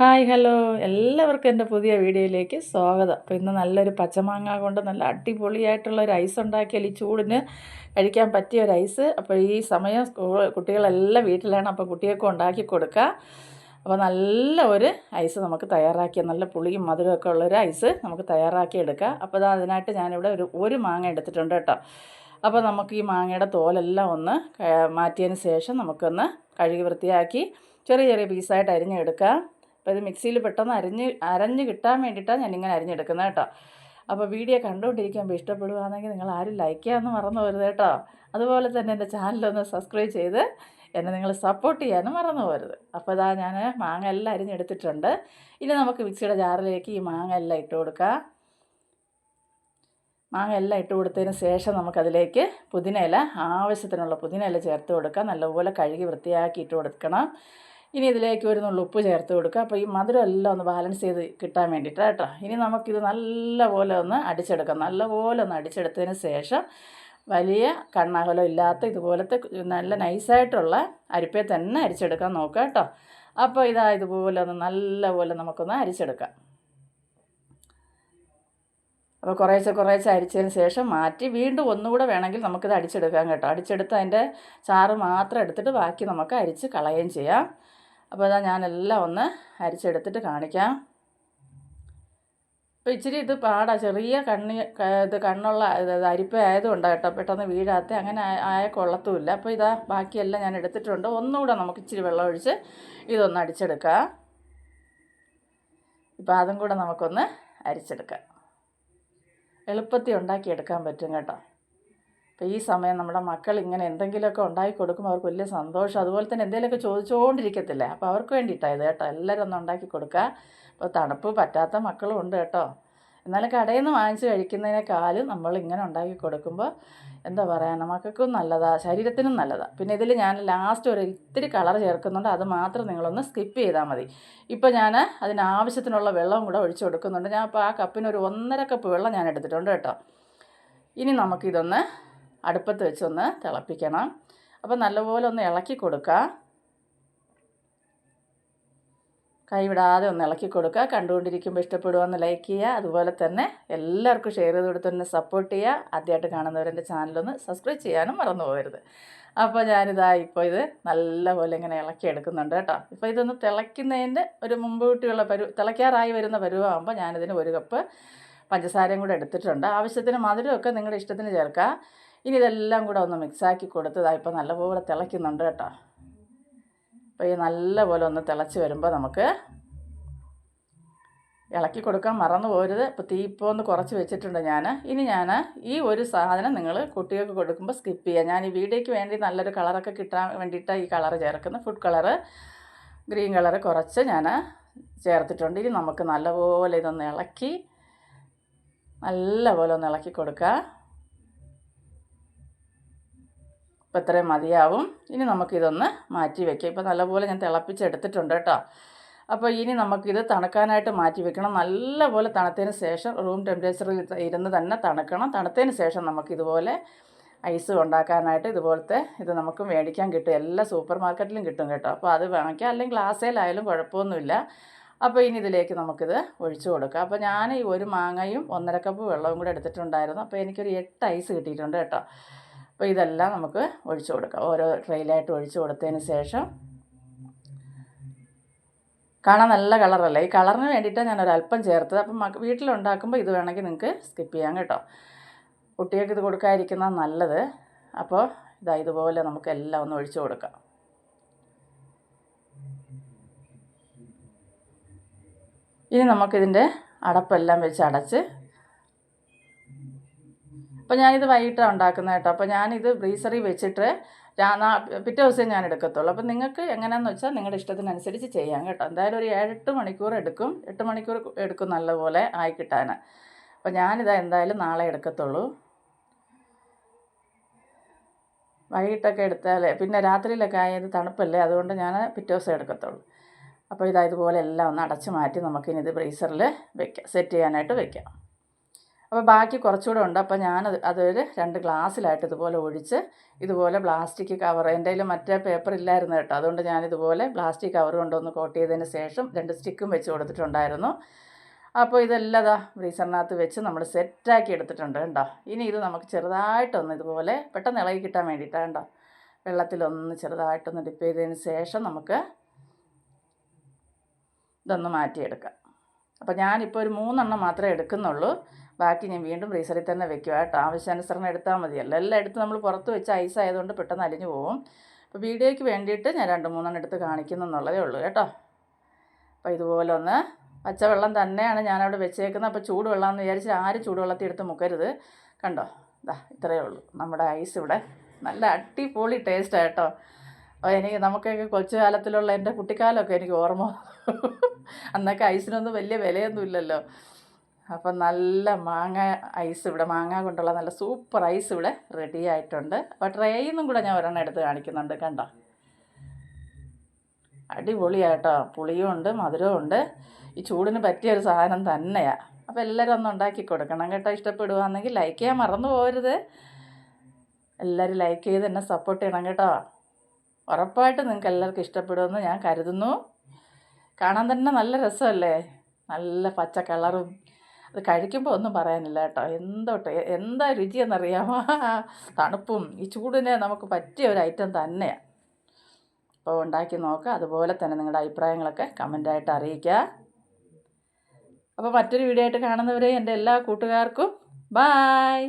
Hi hello എല്ലാവർക്കും എൻ്റെ പുതിയ വീഡിയോയിലേക്ക് സ്വാഗതം. അപ്പോൾ ഇന്ന് നല്ലൊരു പച്ചമാങ്ങ കൊണ്ട് നല്ല അടിപൊളിയായിട്ടുള്ള ഒരു ഐസ് ഉണ്ടാക്കിയാൽ ഈ ചൂടിന് കഴിക്കാൻ പറ്റിയ ഒരു ഐസ്. അപ്പോൾ ഈ സമയം കുട്ടികളെല്ലാം വീട്ടിലാണ്, അപ്പോൾ കുട്ടികൾക്ക് ഉണ്ടാക്കി കൊടുക്കുക. അപ്പോൾ നല്ല ഒരു ഐസ് നമുക്ക് തയ്യാറാക്കിയ നല്ല പുളിയും മധുരമൊക്കെ ഉള്ളൊരു ഐസ് നമുക്ക് തയ്യാറാക്കി എടുക്കുക. അപ്പോൾ അതിനായിട്ട് ഞാനിവിടെ ഒരു മാങ്ങ എടുത്തിട്ടുണ്ട് കേട്ടോ. അപ്പോൾ നമുക്ക് ഈ മാങ്ങയുടെ തോലെല്ലാം ഒന്ന് മാറ്റിയതിന് ശേഷം നമുക്കൊന്ന് കഴുകി വൃത്തിയാക്കി ചെറിയ ചെറിയ പീസായിട്ട് അരിഞ്ഞെടുക്കുക. അപ്പോൾ ഇത് മിക്സിയിൽ പെട്ടെന്ന് അരഞ്ഞ് കിട്ടാൻ വേണ്ടിയിട്ടാണ് ഞാനിങ്ങനെ അരിഞ്ഞെടുക്കുന്നത് കേട്ടോ. അപ്പോൾ വീഡിയോ കണ്ടുകൊണ്ടിരിക്കുമ്പോൾ ഇഷ്ടപ്പെടുകയാണെങ്കിൽ നിങ്ങൾ ആരും ലൈക്ക് ചെയ്യാമെന്ന് മറന്നു പോകരുത് കേട്ടോ. അതുപോലെ തന്നെ എൻ്റെ ചാനലൊന്ന് സബ്സ്ക്രൈബ് ചെയ്ത് എന്നെ നിങ്ങൾ സപ്പോർട്ട് ചെയ്യാനും മറന്നു പോകരുത്. അപ്പോൾ ഇതാ ഞാൻ മാങ്ങ എല്ലാം അരിഞ്ഞെടുത്തിട്ടുണ്ട്. ഇനി നമുക്ക് മിക്സിയുടെ ജാറിലേക്ക് ഈ മാങ്ങ എല്ലാം ഇട്ട് കൊടുക്കാം. മാങ്ങ എല്ലാം ഇട്ട് കൊടുത്തതിന് ശേഷം നമുക്കതിലേക്ക് പുതിനയില, ആവശ്യത്തിനുള്ള പുതിനയില ചേർത്ത് കൊടുക്കാം. നല്ലപോലെ കഴുകി വൃത്തിയാക്കി ഇട്ട് കൊടുക്കണം. ഇനി ഇതിലേക്ക് ഒരു നുള്ളു ഉപ്പ് ചേർത്ത് കൊടുക്കുക. അപ്പോൾ ഈ മധുരം എല്ലാം ഒന്ന് ബാലൻസ് ചെയ്ത് കിട്ടാൻ വേണ്ടിയിട്ട് കേട്ടോ. ഇനി നമുക്കിത് നല്ലപോലെ ഒന്ന് അടിച്ചെടുക്കാം. നല്ലപോലെ ഒന്ന് അടിച്ചെടുത്തതിന് ശേഷം വലിയ കണ്ണാകലം ഇല്ലാത്ത ഇതുപോലത്തെ നല്ല നൈസായിട്ടുള്ള അരിപ്പയെ തന്നെ അരിച്ചെടുക്കാൻ നോക്കുക കേട്ടോ. അപ്പോൾ ഇതുപോലെ ഒന്ന് നല്ലപോലെ നമുക്കൊന്ന് അരിച്ചെടുക്കാം. അപ്പോൾ കുറേശ്ശെ അരിച്ചതിന് ശേഷം മാറ്റി വീണ്ടും ഒന്നുകൂടെ വേണമെങ്കിൽ നമുക്കിത് അടിച്ചെടുക്കാം കേട്ടോ. അടിച്ചെടുത്ത് അതിൻ്റെ ചാറ് മാത്രം എടുത്തിട്ട് ബാക്കി നമുക്ക് അരിച്ച് കളയുകയും ചെയ്യാം. അപ്പോൾ ഞാനെല്ലാം ഒന്ന് അരിച്ചെടുത്തിട്ട് കാണിക്കാം. അപ്പോൾ ഇച്ചിരി ഇത് ചെറിയ കണ്ണുള്ള അരിപ്പ ആയതുകൊണ്ടാണ് കേട്ടോ, പെട്ടെന്ന് വീഴാത്ത അങ്ങനെ കൊള്ളത്തുമില്ല. അപ്പോൾ ബാക്കിയെല്ലാം ഞാൻ എടുത്തിട്ടുണ്ട്. ഒന്നുകൂടെ നമുക്ക് ഇച്ചിരി വെള്ളം ഒഴിച്ച് ഇതൊന്ന് അടിച്ചെടുക്കാം. ഇപ്പോൾ അതും കൂടെ നമുക്കൊന്ന് അരിച്ചെടുക്കാം. എളുപ്പത്തിൽ ഉണ്ടാക്കിയെടുക്കാൻ പറ്റും കേട്ടോ. അപ്പോൾ ഈ സമയം നമ്മുടെ മക്കൾ ഇങ്ങനെ എന്തെങ്കിലുമൊക്കെ ഉണ്ടാക്കി കൊടുക്കുമ്പോൾ അവർക്ക് വലിയ സന്തോഷം. അതുപോലെ തന്നെ എന്തെങ്കിലുമൊക്കെ ചോദിച്ചുകൊണ്ടിരിക്കത്തില്ലേ, അപ്പോൾ അവർക്ക് വേണ്ടിയിട്ടായത് കേട്ടോ. എല്ലാവരും ഒന്ന് ഉണ്ടാക്കി കൊടുക്കുക. അപ്പോൾ തണുപ്പ് പറ്റാത്ത മക്കളും ഉണ്ട് കേട്ടോ. എന്നാലും കടയിൽ നിന്ന് വാങ്ങിച്ച് കഴിക്കുന്നതിനേക്കാളും നമ്മളിങ്ങനെ ഉണ്ടാക്കി കൊടുക്കുമ്പോൾ എന്താ പറയുക, മക്കൾക്കും നല്ലതാണ്, ശരീരത്തിനും നല്ലതാണ്. പിന്നെ ഇതിൽ ഞാൻ ലാസ്റ്റ് ഒരു ഇത്തിരി കളർ ചേർക്കുന്നുണ്ട്. അത് മാത്രം നിങ്ങളൊന്ന് സ്കിപ്പ് ചെയ്താൽ മതി. ഇപ്പോൾ ഞാൻ അതിനാവശ്യത്തിനുള്ള വെള്ളവും കൂടെ ഒഴിച്ച് കൊടുക്കുന്നുണ്ട്. ഞാൻ അപ്പോൾ ആ കപ്പിന് ഒരു 1.5 കപ്പ് വെള്ളം ഞാൻ എടുത്തിട്ടുണ്ട് കേട്ടോ. ഇനി നമുക്കിതൊന്ന് അടുപ്പത്ത് വെച്ചൊന്ന് തിളപ്പിക്കണം. അപ്പോൾ നല്ലപോലെ ഒന്ന് ഇളക്കി കൊടുക്കുക. കൈവിടാതെ ഒന്ന് ഇളക്കി കൊടുക്കുക. കണ്ടുകൊണ്ടിരിക്കുമ്പോൾ ഇഷ്ടപ്പെടുമെന്ന് ലൈക്ക് ചെയ്യുക. അതുപോലെ തന്നെ എല്ലാവർക്കും ഷെയർ ചെയ്ത് കൊടുത്തൊന്ന് സപ്പോർട്ട് ചെയ്യുക. ആദ്യമായിട്ട് കാണുന്നവരെൻ്റെ ചാനലൊന്ന് സബ്സ്ക്രൈബ് ചെയ്യാനും മറന്നു പോകരുത്. അപ്പോൾ ഇപ്പോൾ ഇത് നല്ലപോലെ ഇങ്ങനെ ഇളക്കി എടുക്കുന്നുണ്ട് കേട്ടോ. ഇപ്പോൾ ഇതൊന്ന് തിളയ്ക്കുന്നതിൻ്റെ ഒരു മുൻകൂട്ടിയുള്ള തിളയ്ക്കാറായി വരുന്ന പരുവാകുമ്പോൾ ഞാനിതിന് 1 കപ്പ് പഞ്ചസാരയും കൂടെ എടുത്തിട്ടുണ്ട്. ആവശ്യത്തിന് മധുരമൊക്കെ നിങ്ങളുടെ ഇഷ്ടത്തിന് ചേർക്കുക. ഇനി ഇതെല്ലാം കൂടെ ഒന്ന് മിക്സാക്കി കൊടുത്തതാണ് ഇപ്പോൾ നല്ലപോലെ തിളയ്ക്കുന്നുണ്ട് കേട്ടോ. അപ്പോൾ ഈ നല്ലപോലെ ഒന്ന് തിളച്ച് വരുമ്പോൾ നമുക്ക് ഇളക്കി കൊടുക്കാൻ മറന്നു പോരുത്. ഇപ്പോൾ തീ ഇപ്പോൾ ഒന്ന് കുറച്ച് വെച്ചിട്ടുണ്ട് ഞാൻ. ഇനി ഞാൻ ഈ ഒരു സാധനം നിങ്ങൾ കുട്ടികൾക്ക് കൊടുക്കുമ്പോൾ സ്കിപ്പ് ചെയ്യുക. ഞാൻ ഈ വീഡിയോയ്ക്ക് വേണ്ടി നല്ലൊരു കളറൊക്കെ കിട്ടാൻ വേണ്ടിയിട്ടാണ് ഈ കളറ് ചേർക്കുന്നത്. ഫുഡ് കളറ്, ഗ്രീൻ കളറ് കുറച്ച് ഞാൻ ചേർത്തിട്ടുണ്ട്. ഇനി നമുക്ക് നല്ലപോലെ ഇതൊന്ന് ഇളക്കി നല്ലപോലെ ഒന്ന് ഇളക്കി കൊടുക്കുക. ഇപ്പോൾ ഇത്രയും മതിയാവും. ഇനി നമുക്കിതൊന്ന് മാറ്റി വയ്ക്കാം. ഇപ്പോൾ നല്ലപോലെ ഞാൻ തിളപ്പിച്ചെടുത്തിട്ടുണ്ട് കേട്ടോ. അപ്പോൾ ഇനി നമുക്കിത് തണുക്കാനായിട്ട് മാറ്റി വെക്കണം. നല്ലപോലെ തണുത്തതിന് ശേഷം റൂം ടെമ്പറേച്ചറിൽ ഇരുന്ന് തന്നെ തണുക്കണം. തണുത്തതിന് ശേഷം നമുക്കിതുപോലെ ഐസ് ഉണ്ടാക്കാനായിട്ട് ഇത് നമുക്ക് മേടിക്കാൻ കിട്ടും. എല്ലാ സൂപ്പർ മാർക്കറ്റിലും കിട്ടും കേട്ടോ. അപ്പോൾ അത് വാങ്ങിക്കാം, അല്ലെങ്കിൽ ഗ്ലാസ്സിലായാലും കുഴപ്പമൊന്നുമില്ല. അപ്പോൾ ഇനി ഇതിലേക്ക് നമുക്കിത് ഒഴിച്ചു കൊടുക്കാം. അപ്പോൾ ഞാൻ ഈ 1 മാങ്ങയും 1.5 കപ്പ് വെള്ളവും കൂടെ എടുത്തിട്ടുണ്ടായിരുന്നു. അപ്പോൾ എനിക്കൊരു 8 ഐസ് കിട്ടിയിട്ടുണ്ട് കേട്ടോ. അപ്പോൾ ഇതെല്ലാം നമുക്ക് ഒഴിച്ചു കൊടുക്കാം. ഓരോ ട്രെയിലായിട്ട് ഒഴിച്ചു കൊടുത്തതിന് ശേഷം കാണാൻ നല്ല കളറല്ലേ. ഈ കളറിന് വേണ്ടിയിട്ടാണ് ഞാൻ ഒരല്പം ചേർത്തത്. അപ്പം വീട്ടിലുണ്ടാക്കുമ്പോൾ ഇത് വേണമെങ്കിൽ നിങ്ങൾക്ക് സ്കിപ്പ് ചെയ്യാം കേട്ടോ. കുട്ടികൾക്ക് ഇത് കൊടുക്കാതിരിക്കുന്നത് നല്ലത്. അപ്പോൾ ഇതുപോലെ നമുക്ക് എല്ലാം ഒന്ന് ഒഴിച്ചു കൊടുക്കാം. ഇനി നമുക്കിതിൻ്റെ അടപ്പെല്ലാം വെച്ച് അടച്ച്, അപ്പോൾ ഞാനിത് വൈകിട്ടാണ് ഉണ്ടാക്കുന്നത് കേട്ടോ. അപ്പോൾ ഞാനിത് ഫ്രീസറിൽ വെച്ചിട്ട് പിറ്റേ ദിവസം ഞാൻ എടുക്കത്തുള്ളൂ. അപ്പോൾ നിങ്ങൾക്ക് എങ്ങനെയാണെന്ന് വെച്ചാൽ നിങ്ങളുടെ ഇഷ്ടത്തിനനുസരിച്ച് ചെയ്യാം കേട്ടോ. എന്തായാലും ഒരു 7-8 മണിക്കൂർ എടുക്കും. 8 മണിക്കൂർ എടുക്കും നല്ലപോലെ ആയി കിട്ടാൻ. അപ്പോൾ എന്തായാലും നാളെ എടുക്കത്തുള്ളൂ. വൈകിട്ടൊക്കെ എടുത്താൽ പിന്നെ രാത്രിയിലൊക്കെ ആയത് തണുപ്പല്ലേ, അതുകൊണ്ട് ഞാൻ പിറ്റേ ദിവസം എടുക്കത്തുള്ളൂ. അപ്പോൾ ഇതുപോലെ എല്ലാം ഒന്ന് അടച്ച് മാറ്റി നമുക്കിനി ഇത് ഫ്രീസറിൽ സെറ്റ് ചെയ്യാനായിട്ട് വെക്കാം. അപ്പോൾ ബാക്കി കുറച്ചുകൂടെ ഉണ്ട്. അപ്പോൾ അതൊരു 2 ഗ്ലാസ്സിലായിട്ട് ഇതുപോലെ ഒഴിച്ച് ഇതുപോലെ പ്ലാസ്റ്റിക് കവർ, എൻ്റെ കയ്യിൽ മറ്റേ പേപ്പർ ഇല്ലായിരുന്നു കേട്ടോ, അതുകൊണ്ട് ഞാനിതുപോലെ പ്ലാസ്റ്റിക് കവർ കൊണ്ടൊന്ന് കോട്ട് ചെയ്തതിന് ശേഷം 2 സ്റ്റിക്കും വെച്ച് കൊടുത്തിട്ടുണ്ടായിരുന്നു. അപ്പോൾ ഇതെല്ലാം ഫ്രീസറിനകത്ത് വെച്ച് നമ്മൾ സെറ്റാക്കി എടുത്തിട്ടുണ്ട് കേട്ടോ. ഇനി ഇത് നമുക്ക് ചെറുതായിട്ടൊന്ന് ഇതുപോലെ പെട്ടെന്ന് ഇളകി കിട്ടാൻ വേണ്ടിയിട്ടാണ് കേട്ടോ, വെള്ളത്തിലൊന്ന് ചെറുതായിട്ടൊന്ന് ഡിപ്പ് ചെയ്തതിന് ശേഷം നമുക്ക് ഇതൊന്ന് മാറ്റിയെടുക്കാം. അപ്പോൾ ഞാനിപ്പോൾ ഒരു 3 എണ്ണം മാത്രമേ എടുക്കുന്നുള്ളൂ. ബാക്കി ഞാൻ വീണ്ടും ഫ്രീസറിൽ തന്നെ വെക്കുക കേട്ടോ. ആവശ്യാനുസരണം എടുത്താൽ മതിയല്ലോ. എല്ലാം എടുത്ത് നമ്മൾ പുറത്ത് വെച്ച് ഐസ് ആയതുകൊണ്ട് പെട്ടെന്ന് അലിഞ്ഞു പോകും. അപ്പോൾ വീഡിയോയ്ക്ക് വേണ്ടിയിട്ട് ഞാൻ 2-3 എണ്ണം എടുത്ത് കാണിക്കുന്നുള്ളതേ ഉള്ളൂ കേട്ടോ. അപ്പോൾ ഇതുപോലെ ഒന്ന് പച്ചവെള്ളം തന്നെയാണ് ഞാനവിടെ വെച്ചേക്കുന്നത്. അപ്പോൾ ചൂടുവെള്ളമെന്ന് വിചാരിച്ച് ആരും ചൂടുവെള്ളത്തിൽ എടുത്ത് മുക്കരുത്. കണ്ടോ, ഇത്രയേ ഉള്ളൂ നമ്മുടെ ഐസ് ഇവിടെ. നല്ല അടിപൊളി ടേസ്റ്റാണ് കേട്ടോ. അപ്പോൾ നമുക്കൊക്കെ കൊച്ചുകാലത്തിലുള്ള എൻ്റെ കുട്ടിക്കാലമൊക്കെ എനിക്ക് ഓർമ്മ. അന്നൊക്കെ ഐസിനൊന്നും വലിയ വിലയൊന്നും ഇല്ലല്ലോ. അപ്പം നല്ല മാങ്ങ ഐസ് ഇവിടെ, മാങ്ങ കൊണ്ടുള്ള നല്ല സൂപ്പർ ഐസ് ഇവിടെ റെഡി ആയിട്ടുണ്ട്. അപ്പോൾ ട്രേയിൽ നിന്നും കൂടെ ഞാൻ ഒരെണ്ണം എടുത്ത് കാണിക്കുന്നുണ്ട്. കണ്ടോ, അടിപൊളിയാട്ടോ. പുളിയും ഉണ്ട്, മധുരവും ഉണ്ട്. ഈ ചൂടിന് പറ്റിയൊരു സാധനം തന്നെയാണ്. അപ്പോൾ എല്ലാവരും ഒന്ന് ഉണ്ടാക്കി കൊടുക്കണം കേട്ടോ. ഇഷ്ടപ്പെടുകയാണെങ്കിൽ ലൈക്ക് ചെയ്യാൻ മറന്നു പോകരുത്. എല്ലാവരും ലൈക്ക് ചെയ്ത് എന്നെ സപ്പോർട്ട് ചെയ്യണം കേട്ടോ. ഉറപ്പായിട്ട് നിങ്ങൾക്ക് എല്ലാവർക്കും ഇഷ്ടപ്പെടുമെന്ന് ഞാൻ കരുതുന്നു. കാണാൻ തന്നെ നല്ല രസമല്ലേ, നല്ല പച്ച കളറും. അത് കഴിക്കുമ്പോൾ ഒന്നും പറയാനില്ല കേട്ടോ. എന്താ രുചിയെന്നറിയാമോ. തണുപ്പും ഈ ചൂടിന് നമുക്ക് പറ്റിയ ഒരു ഐറ്റം തന്നെയാണ്. അപ്പോൾ ഉണ്ടാക്കി നോക്കുക. അതുപോലെ തന്നെ നിങ്ങളുടെ അഭിപ്രായങ്ങളൊക്കെ കമൻ്റായിട്ട് അറിയിക്കുക. അപ്പോൾ മറ്റൊരു വീഡിയോ ആയിട്ട് കാണുന്നവരെ എൻ്റെ എല്ലാ കൂട്ടുകാർക്കും ബായ്.